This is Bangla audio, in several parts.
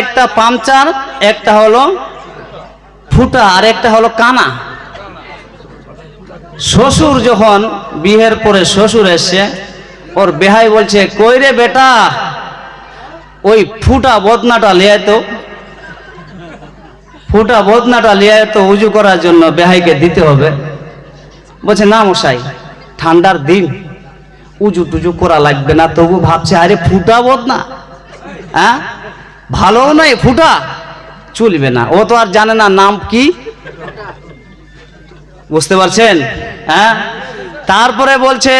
একটা পাংচার, একটা হলো ফুটা, আর একটা হলো কানা। শ্বশুর যখন বিয়ের পরে শ্বশুর এসে ওর বেহাই বলছে, কই রে বেটা ওই ফুটা বদনাটা লিয়ে তো, ফুটা বদনাটা লিয়ে তো উজু করার জন্য বেহাইকে দিতে হবে। বলছে না মশাই, ঠান্ডার দিন উজু টুজু করা লাগবে না। তবু ভাবছে আরে ফুটা বদনা, হ্যাঁ ভালো নয়, ফুটা চলবে না। ও তো আর জানে না নাম কি, বুঝতে পারছেন? হ্যাঁ, তারপরে বলছে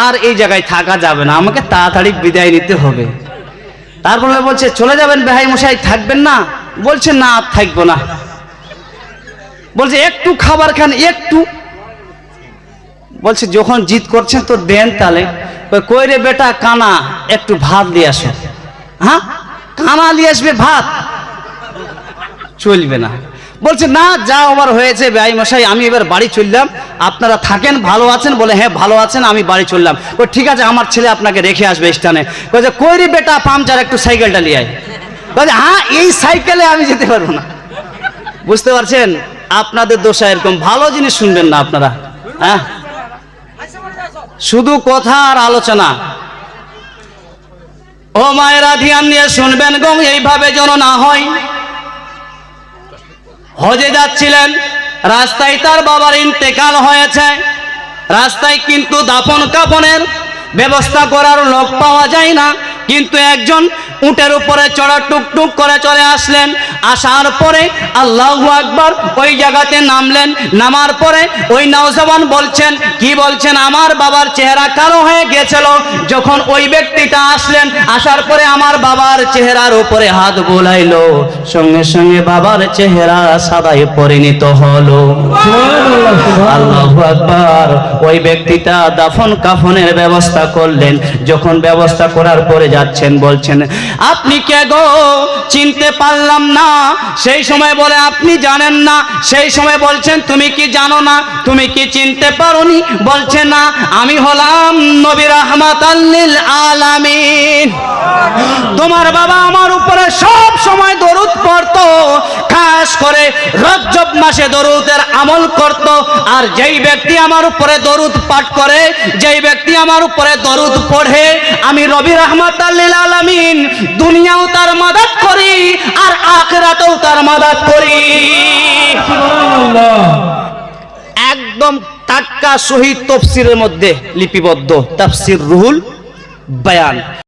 আর এই জায়গায় থাকা যাবে না, আমাকে তাড়াতাড়ি বিদায় নিতে হবে। তারপরে বলছে চলে যাবেন বেহাই মশাই, থাকবেন না? বলছে না আর থাকবো না। বলছে একটু খাবার খান, একটু। বলছে যখন জিদ করছেন তো দেন তাহলে। কই রে বেটা কানা, একটু ভাত দিয়ে আসো। হ্যাঁ, কানা নিয়ে আসবে ভাত, চলবে না। বলছে না যা আমার হয়েছে বেআই মশাই, আমি এবার বাড়ি চললাম, আপনারা থাকেন, ভালো আছেন? বলে হ্যাঁ ভালো আছেন, আমি বাড়ি চললাম। ও ঠিক আছে, আমার ছেলে আপনাকে রেখে আসবে স্টানে। বলছে কই রে বেটা পাংচার, একটু সাইকেলটা নিয়ে আয়। বলছে হ্যাঁ এই সাইকেলে আমি যেতে পারবো না। বুঝতে পারছেন? আপনাদের দোষা এরকম, ভালো জিনিস শুনবেন না আপনারা। হ্যাঁ, শুধু কথা আর আলোচনা। ও মায়েরা ধ্যান দিয়ে শুনবেন গো, এইভাবে যেন না হয়। হজে যাচ্ছিলেন, রাস্তায় তার বাবার ইন্তেকাল হয়েছে। রাস্তায় কিন্তু দাফন কাফনের ব্যবস্থা করার লোক পাওয়া যায় না, কিন্তু একজন উটের উপরে চড়া টুকটুক করে চলে আসলেন। আসার পরে আল্লাহু আকবার ওই জায়গাতে নামলেন। নামার পরে ওই নওজওয়ান বলছেন, কি বলছেন, আমার বাবার চেহারা কালো হয়ে গেছিল। যখন ওই ব্যক্তিটা আসলেন, আসার পরে আমার বাবার চেহারার উপরে হাত বোলাইলো, সঙ্গে সঙ্গে বাবার চেহারা সাদায় পরিণত হলো। আল্লাহু আকবার। ওই ব্যক্তিটা দাফন কাফনের ব্যবস্থা করলেন। যখন ব্যবস্থা করার পরে যাচ্ছেন, বলছেন আপনি কে গো, চিনতে পারলাম না। সেই সময় বলে আপনি জানেন না। সেই সময় বলছেন তুমি কি জানো না, তুমি কি চিনতে পারোনি? বলছে না, আমি হলাম নবী রাহমাতাল লিল আলামিন। তোমার বাবা আমার উপরে সব সময় দরুদ পড়তো, খাস করে রজব মাসে দরুদের আমল করত। আর যেই ব্যক্তি আমার উপরে দরুদ পাঠ করে, যেই ব্যক্তি আমার উপরে দরুদ পড়ে, আমি নবী রাহমাতাল লিল আলামিন দুনিয়াও তার মাদদ করি আর আখিরাতেও তার মাদদ করি। একদম টাটকা সহিহ তাফসীরের মধ্যে লিপিবদ্ধ তাফসীর রুহুল বায়ান।